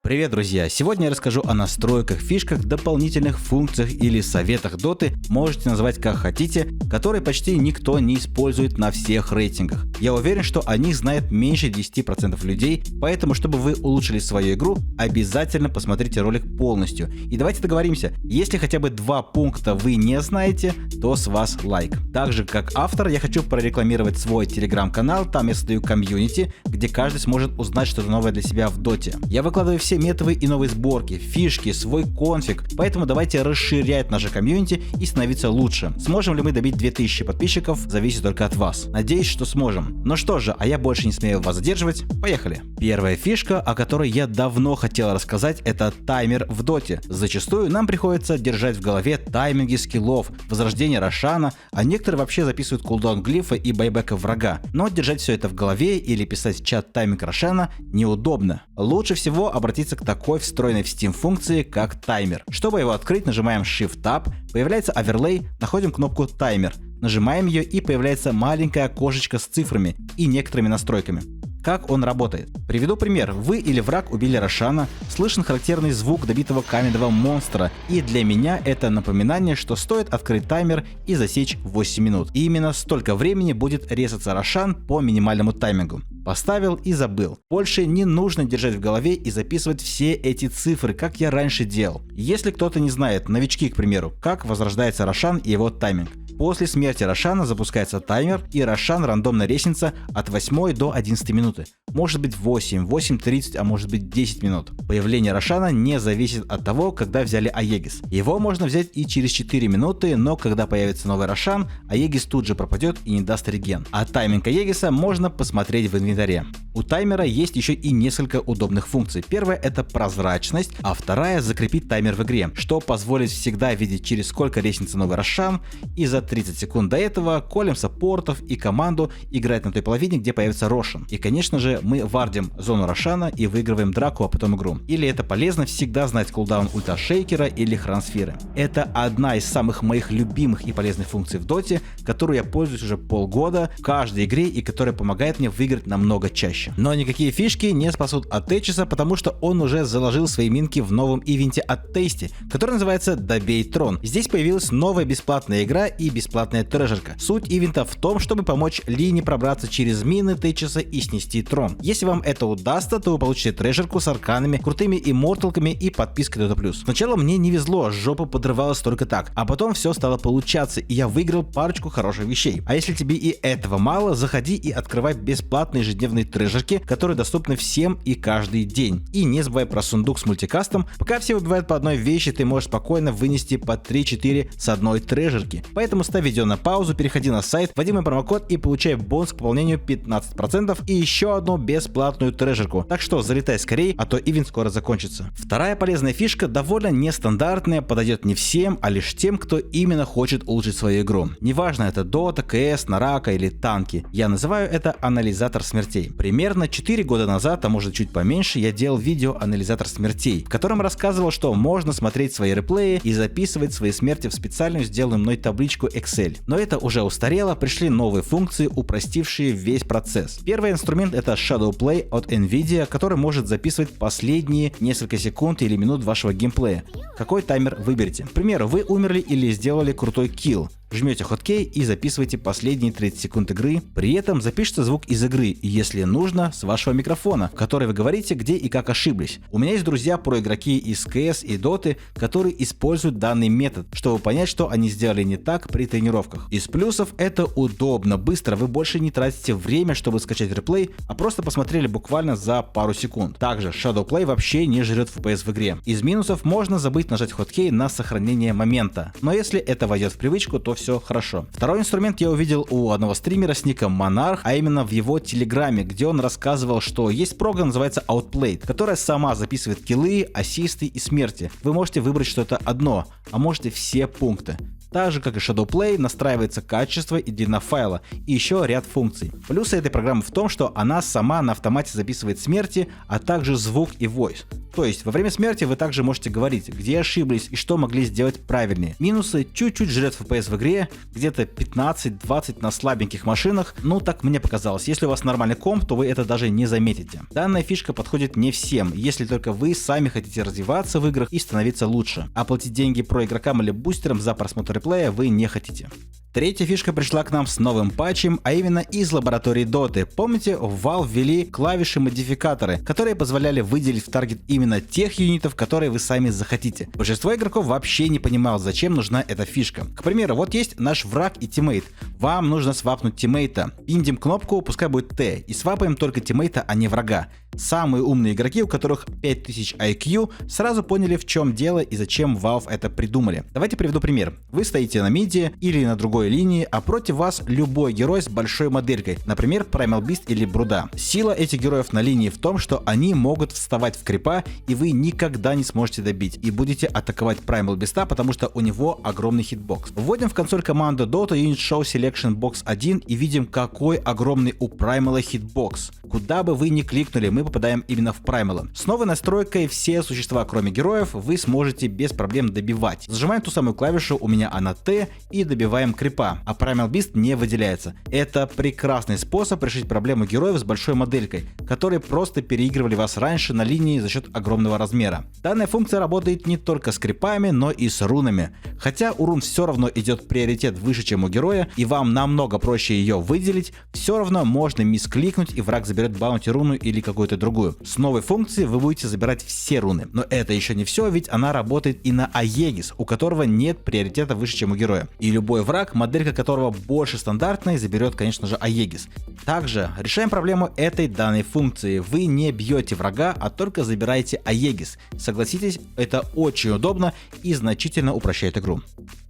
Привет, друзья! Сегодня я расскажу о настройках, фишках, дополнительных функциях или советах доты, можете назвать как хотите, которые почти никто не использует на всех рейтингах. Я уверен, что о них знает меньше 10% людей, поэтому, чтобы вы улучшили свою игру, обязательно посмотрите ролик полностью. И давайте договоримся, если хотя бы 2 пункта вы не знаете, то с вас лайк. Также, как автор, я хочу прорекламировать свой телеграм-канал, там я создаю комьюнити, где каждый сможет узнать что-то новое для себя в доте. Я выкладываю все метовые и новые сборки, фишки, свой конфиг, поэтому давайте расширять наше комьюнити и становиться лучше. Сможем ли мы добить 2000 подписчиков, зависит только от вас. Надеюсь, что сможем. Ну что же, а я больше не смею вас задерживать, поехали. Первая фишка, о которой я давно хотел рассказать, это таймер в доте. Зачастую нам приходится держать в голове тайминги скиллов, возрождение Рошана, а некоторые вообще записывают кулдаун глифа и байбека врага. Но держать все это в голове или писать в чат тайминг Рошана неудобно. Лучше всего обратиться к такой встроенной в Steam функции, как таймер. Чтобы его открыть, нажимаем Shift-Tab, появляется оверлей, находим кнопку таймер, нажимаем ее и появляется маленькое окошечко с цифрами и некоторыми настройками. Как он работает? Приведу пример. Вы или враг убили Рошана, слышен характерный звук добитого каменного монстра, и для меня это напоминание, что стоит открыть таймер и засечь 8 минут. И именно столько времени будет резаться Рошан по минимальному таймингу. Поставил и забыл. Больше не нужно держать в голове и записывать все эти цифры, как я раньше делал. Если кто-то не знает, новички, к примеру, как возрождается Рошан и его тайминг. После смерти Рошана запускается таймер, и Рошан рандомно резнится от 8 до 11 минуты. Может быть 8, 8:30, а может быть 10 минут. Появление Рошана не зависит от того, когда взяли Аегис. Его можно взять и через 4 минуты, но когда появится новый Рошан, Аегис тут же пропадет и не даст реген. А тайминг Аегиса можно посмотреть в инвентаре. У таймера есть еще и несколько удобных функций. Первая — это прозрачность, а вторая — закрепить таймер в игре, что позволит всегда видеть, через сколько резнится новый Рошан, и за 30 секунд до этого колем саппортов и команду играть на той половине, где появится Рошан. И конечно же мы вардим зону Рошана и выигрываем драку, а потом игру. Или это полезно всегда знать кулдаун ульташейкера или хрансфиры. Это одна из самых моих любимых и полезных функций в доте, которую я пользуюсь уже полгода в каждой игре и которая помогает мне выиграть намного чаще. Но никакие фишки не спасут от Тейчеса, потому что он уже заложил свои минки в новом ивенте от Tasty, который называется Добей Трон. Здесь появилась новая бесплатная игра и бесплатная трежерка. Суть ивента в том, чтобы помочь Лине пробраться через мины Тейчеса и снести трон. Если вам это удастся, то вы получите трежерку с арканами, крутыми имморталками и подпиской Dota+. Сначала мне не везло, жопа подрывалась только так, а потом все стало получаться, и я выиграл парочку хороших вещей. А если тебе и этого мало, заходи и открывай бесплатные ежедневные трежерки, которые доступны всем и каждый день. И не забывай про сундук с мультикастом. Пока все выбивают по одной вещи, ты можешь спокойно вынести по 3-4 с одной трежерки. Поэтому ставь видео на паузу, переходи на сайт, вводи мой промокод и получай бонус к пополнению 15% и еще одну бесплатную трежерку. Так что залетай скорее, а то ивент скоро закончится. Вторая полезная фишка довольно нестандартная, подойдет не всем, а лишь тем, кто именно хочет улучшить свою игру. Неважно, это Dota, CS, Нарака или танки. Я называю это анализатор смертей. Примерно 4 года назад, а может чуть поменьше, я делал видео анализатор смертей, в котором рассказывал, что можно смотреть свои реплеи и записывать свои смерти в специальную сделанную мной табличку Excel. Но это уже устарело, пришли новые функции, упростившие весь процесс. Первый инструмент — это Shadowplay от Nvidia, который может записывать последние несколько секунд или минут вашего геймплея. Какой таймер выберете? К примеру, вы умерли или сделали крутой килл. Жмете хоткей и записывайте последние 30 секунд игры, при этом запишите звук из игры, и если нужно, с вашего микрофона, в который вы говорите, где и как ошиблись. У меня есть друзья проигроки из CS и Доты, которые используют данный метод, чтобы понять, что они сделали не так при тренировках. Из плюсов — это удобно, быстро, вы больше не тратите время, чтобы скачать реплей, а просто посмотрели буквально за пару секунд. Также Shadowplay вообще не жрет FPS в игре. Из минусов можно забыть нажать хоткей на сохранение момента, но если это войдет в привычку, то все хорошо. Второй инструмент я увидел у одного стримера с ником Monarch, а именно в его телеграме, где он рассказывал, что есть прога, называется Outplayed, которая сама записывает киллы, ассисты и смерти. Вы можете выбрать что-то одно, а можете все пункты. Так же, как и Shadowplay, настраивается качество и длина файла, и еще ряд функций. Плюсы этой программы в том, что она сама на автомате записывает смерти, а также звук и voice. То есть во время смерти вы также можете говорить, где ошиблись и что могли сделать правильнее. Минусы: чуть-чуть жрет FPS в игре, где-то 15-20 на слабеньких машинах, ну так мне показалось. Если у вас нормальный комп, то вы это даже не заметите. Данная фишка подходит не всем, если только вы сами хотите развиваться в играх и становиться лучше. А платить деньги про игрокам или бустерам за просмотр реплея вы не хотите. Третья фишка пришла к нам с новым патчем, а именно из лаборатории Доты. Помните, в Valve ввели клавиши-модификаторы, которые позволяли выделить в таргет именно тех юнитов, которые вы сами захотите. Большинство игроков вообще не понимало, зачем нужна эта фишка. К примеру, вот есть наш враг и тиммейт. Вам нужно свапнуть тиммейта. Пиндим кнопку, пускай будет Т, и свапаем только тиммейта, а не врага. Самые умные игроки, у которых 5000 IQ, сразу поняли, в чем дело и зачем Valve это придумали. Давайте приведу пример. Вы стоите на миде или на другой линии, а против вас любой герой с большой моделькой, например, Primal Beast или Бруда. Сила этих героев на линии в том, что они могут вставать в крипа, и вы никогда не сможете добить, и будете атаковать Primal Beast, потому что у него огромный хитбокс. Вводим в консоль команду Dota Unit Show Selection Box 1 и видим, какой огромный у Primal хитбокс. Куда бы вы ни кликнули, мы попадаем именно в Primal. С новой настройкой все существа, кроме героев, вы сможете без проблем добивать. Зажимаем ту самую клавишу, у меня она Т, и добиваем крипа, а Primal Beast не выделяется. Это прекрасный способ решить проблему героев с большой моделькой, которые просто переигрывали вас раньше на линии за счет огромного размера. Данная функция работает не только с крипами, но и с рунами. Хотя у рун все равно идет приоритет выше, чем у героя, и вам намного проще ее выделить, все равно можно мискликнуть, и враг заберет баунти руну или какую-то другую. С новой функцией вы будете забирать все руны. Но это еще не все, ведь она работает и на Аегис, у которого нет приоритета выше, чем у героя. И любой враг, моделька которого больше стандартной, заберет, конечно же, Аегис. Также решаем проблему этой данной функции. Вы не бьете врага, а только забираете Аегис. Согласитесь, это очень удобно и значительно упрощает игру.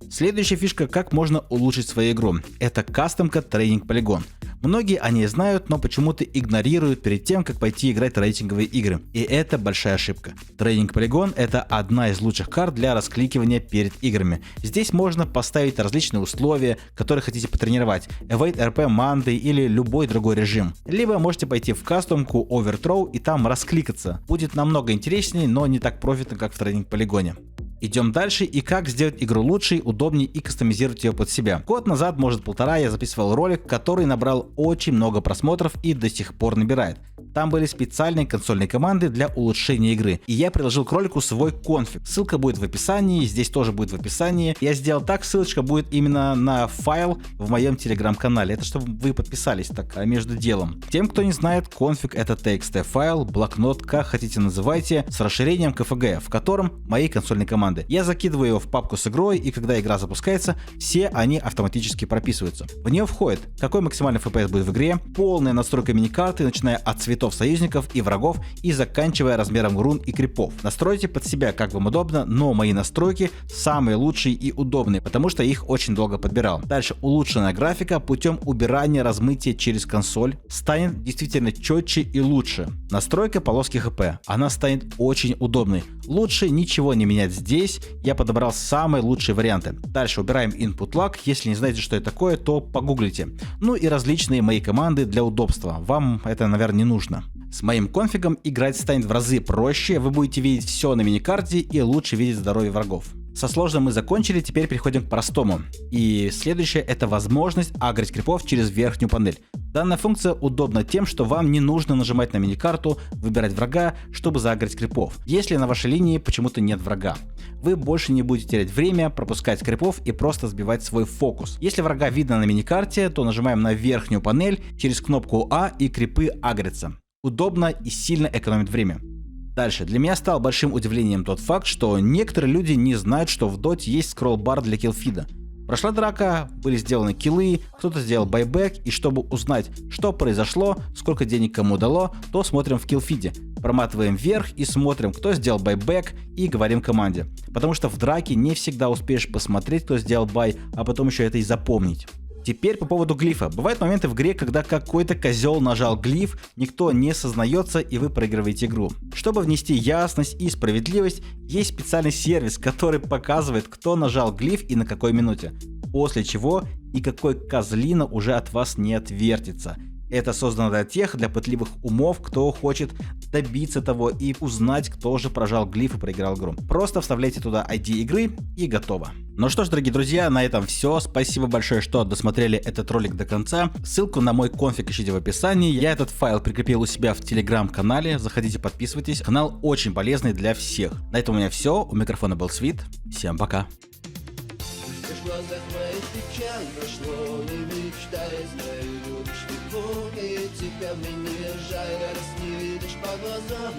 Следующая фишка, как можно улучшить свою игру. Это кастомка Training Polygon. Многие о ней знают, но почему-то игнорируют перед тем, как пойти играть в рейтинговые игры. И это большая ошибка. Training Polygon — это одна из лучших карт для раскликивания перед играми. Здесь можно поставить различные условия, которые хотите потренировать. Evade RP Monday или любой другой режим. Либо можете пойти в кастомку Overthrow и там раскликаться. Будет намного интереснее, но не так профитно, как в Training Polygon. Идем дальше, и как сделать игру лучше, удобнее и кастомизировать ее под себя. Год назад, может полтора, я записывал ролик, который набрал очень много просмотров и до сих пор набирает. Там были специальные консольные команды для улучшения игры, и я приложил к ролику свой конфиг. Ссылка будет в описании, здесь тоже будет в описании. Я сделал так, ссылочка будет именно на файл в моем телеграм-канале. Это чтобы вы подписались так между делом. Тем, кто не знает, конфиг — это TXT файл, блокнот, как хотите называйте, с расширением KFG, в котором мои консольные команды. Я закидываю его в папку с игрой, и когда игра запускается, все они автоматически прописываются. В нее входит, какой максимальный FPS будет в игре, полная настройка миникарты, начиная от цветов союзников и врагов и заканчивая размером рун и крипов. Настройте под себя, как вам удобно, но мои настройки самые лучшие и удобные, потому что их очень долго подбирал. Дальше улучшенная графика путем убирания размытия через консоль станет действительно четче и лучше. Настройка полоски ХП, она станет очень удобной. Лучше ничего не менять здесь, я подобрал самые лучшие варианты. Дальше убираем input lag, если не знаете, что это такое, то погуглите. Ну и различные мои команды для удобства, вам это, наверное, не нужно. С моим конфигом играть станет в разы проще, вы будете видеть все на миникарте и лучше видеть здоровье врагов. Со сложным мы закончили, теперь переходим к простому. И следующее — это возможность агрить крипов через верхнюю панель. Данная функция удобна тем, что вам не нужно нажимать на миникарту, выбирать врага, чтобы заагрить крипов, если на вашей линии почему-то нет врага. Вы больше не будете терять время, пропускать крипов и просто сбивать свой фокус. Если врага видно на миникарте, то нажимаем на верхнюю панель через кнопку А, и крипы агрятся. Удобно и сильно экономит время. Дальше. Для меня стал большим удивлением тот факт, что некоторые люди не знают, что в доте есть скролл-бар для киллфида. Прошла драка, были сделаны киллы, кто-то сделал байбек, и чтобы узнать, что произошло, сколько денег кому дало, то смотрим в киллфиде. Проматываем вверх и смотрим, кто сделал байбек, и говорим команде. Потому что в драке не всегда успеешь посмотреть, кто сделал бай, а потом еще это и запомнить. Теперь по поводу глифа. Бывают моменты в игре, когда какой-то козел нажал глиф, никто не сознается и вы проигрываете игру. Чтобы внести ясность и справедливость, есть специальный сервис, который показывает, кто нажал глиф и на какой минуте. После чего никакой козлина уже от вас не отвертится. Это создано для тех, для пытливых умов, кто хочет добиться того и узнать, кто же прожал глиф и проиграл игру. Просто вставляйте туда ID игры и готово. Ну что ж, дорогие друзья, на этом все. Спасибо большое, что досмотрели этот ролик до конца. Ссылку на мой конфиг ищите в описании. Я этот файл прикрепил у себя в телеграм-канале. Заходите, подписывайтесь. Канал очень полезный для всех. На этом у меня все. У микрофона был Свит. Всем пока. В глазах моих печаль прошло, не мечтай, знаю, любишь ты, и тебя мне не жаль, раз не видишь по глазам,